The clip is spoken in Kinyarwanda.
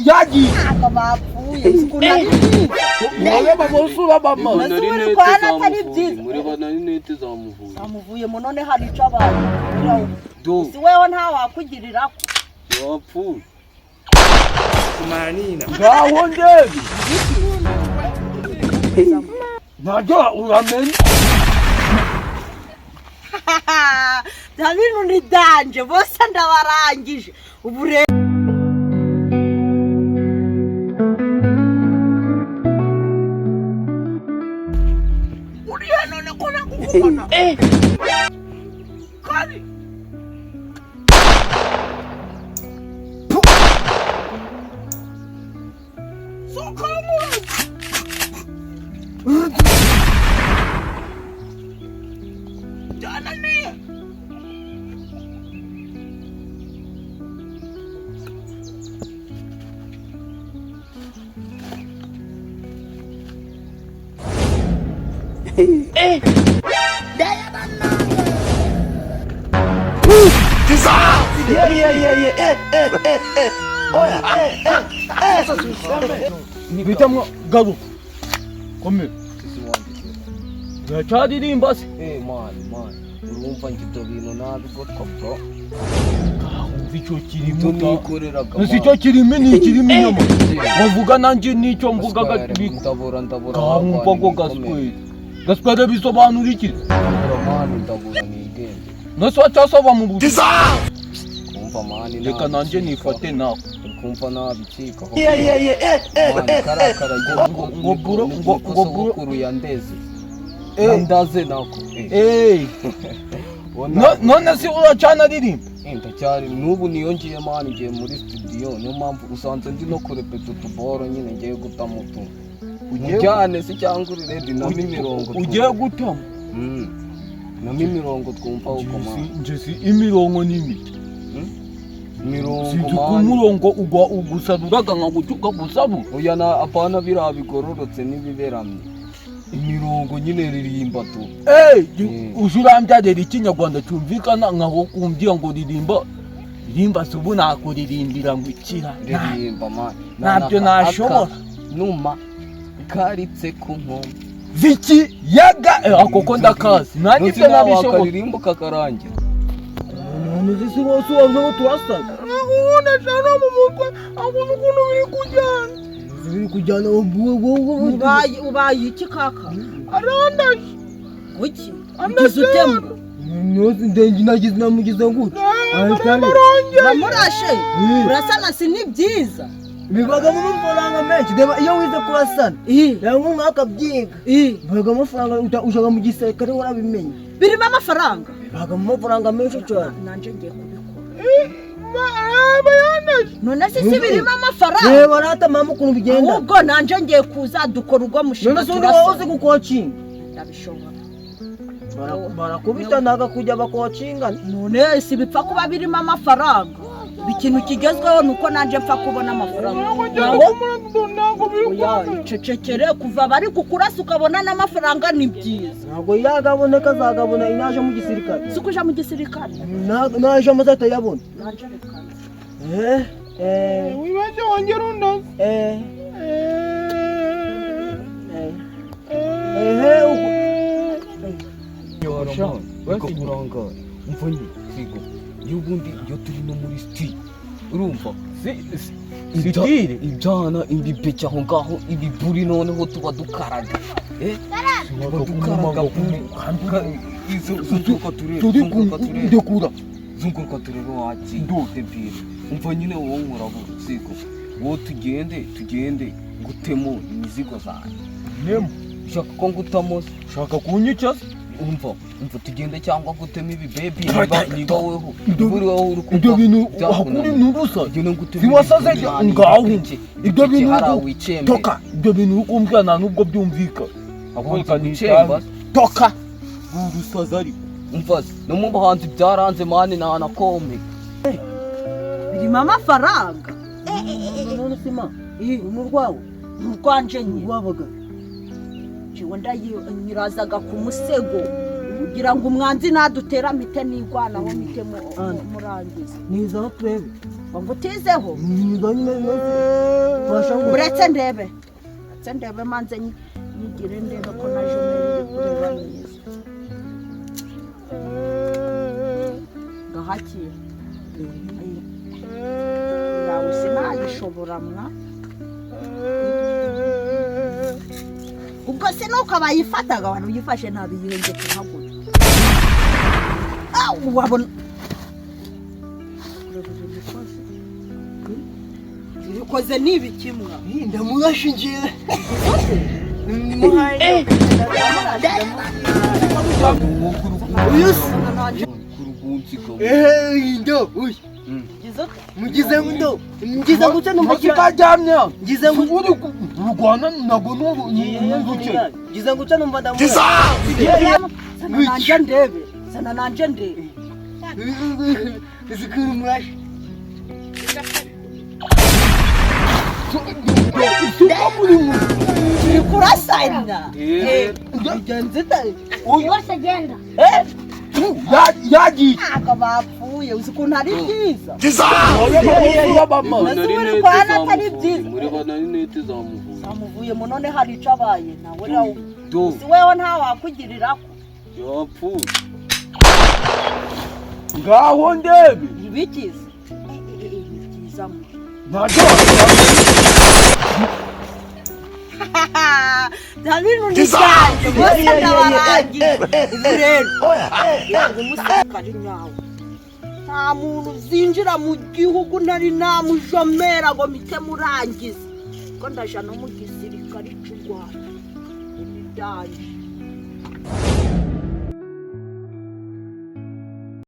yagiye ntabwo bapfuye sikunari ureba bosura bama muri kwana atari byiza muri bana n'inete zamuvuye mu none hari ico abantu si wewe nta wakugirira ko wapfuye kumanina ngaho ndebi ntajya uramenye bya bintu ni danje bose ndabarangije ubu rero uriya none ko nakukubona kari Bitamwo garu kome gacadirimba se man urumva ngito bintu nabigotwa bro icyo kirimo nikoreraga nzi icyo kirimo ni kirimo inyuma bavuga nanje nicyo mvuga ndabura mvugo gaswere bisobanura iki ndabura nigende nose wacasoba mu buti kumva mani reka nanje nifate nawe kumva nabicika ngo buro kuru yandeze ndaze nako none si uracana ririmba ndacyari nubu niyongiye mani ngiye muri studio niyo mpamvu usanze ndi no kurepeta utuboro nyine ngiye gutama utuntu ujyane se cyangwa uredi namo imirongo ugiye gutama namo imirongo twumva uko mani nje si imirongo n'imiti mirongo mani umurongo ugusaruraga nka gutuka gusabu oya na apana birabigororotse nibiberamye imirongo nyine ririmba tu ujurambyadera ikinyarwanda cyumvikana nkaho kumbwira ngo ririmba se ubu nakuririmbira ngo ikira ririmba mani ntabyo nashobora numa karitse ku nkombe ziki yaga akoko ndakazi nanjye ibyo nabishobora wakaririmba kakarangira none si bose wavuze turasana ubona cyane mu mutwe abona ukuntu biri kujyana ubaye iki kaka arandaje kuki ugize utemba nose ndengi nagize namugize gute namurashe urasana si ni byiza bibaga mu mafaranga menshi deba iyo wize kurasana yangu mwaka byiga bibaga amafaranga ushaka mu gisirikare warabimenye birimo amafaranga bibaga mu mafaranga menshi cyane nanje ngiye kubikora none si birimo amafaranga reba rata mama ukuntu bigenda ubwo nanje ngiye kuza dukora urwo mushinga none se wahoze gukocinga ndabishobora barakubitanaga kujya bakocingana none si bipfa kuba birimo amafaranga ikintu kigezweho nuko nanje mpfa kubona amafaranga cecekere kuva bari kukurasa ukabona n'amafaranga ni byiza ntabwo yagaboneka azagabona inaje mu gisirikare si kuja mu gisirikare naje amazahita yabona nanje reka wibaje wongera undazi kuranga mvunyi sigo yubundi yo turi no muri street urumva sitire ibyana imbibeca aho ngaho ibiburi noneho tuba dukaraga dukaraga zunguka turebe waki debire umva nyine wowe nkuraho sigo wowe tugende gutemo imizigo zanjye nemo ushaka ko ngutamo ushaka kunyica umva tugende cyangwa gutema ibi baby niba weho buri wowe uri kumva ibyo bintu hakuri nurusa siwasaze ngaho ibyo bintu toka ibyo bintu ukumbwira nta nubwo byumvika ahubwo nicemba toka urusaza ari umva no mu bahanzi byaranze mani na kombe birimo amafaranga none sima umurwawo urwanje nyine wabaga jewe ndanyirazaga ku musego kugira ngo umwanzi nadutera mpite nigwanaho mpite murangiza niza turebe ngo utizeho niga nyine bashaka uretse ndebe manze nyigire ndebe ko naje umere kureba neza gahakiye nawe sinayishobora mwa ubwo se nuko bayifataga abantu uyifashe nabi yirenge kuhagura wabona bikoze nibi kimwa ndamurashingiye mugize ngo mugize ngo numva kikaryamye ngize ngo uri kurwana nago n'ubuke ngize ngo numva ndamuzi sana nanje ndebe zikuru mwashi kurasana bigenze yose genda yagiye akabapfuye uzi ukuntu ari byiza muri kwana atari byiza rinete zamuvuye zamuvuyemo none hari ico abaye nawe rawo si wewe nta wakugirira ko yapfuye ngaho ndebe ibikiza byiza mu ntacyo Dalino nisanje bose ndabarangiye rero umusirikare nyawo nta muntu zinjira mu gihugu ntari namujomera ngo mite murangiza ko ndaja no mu gisirikare cy'u Rwanda imidanje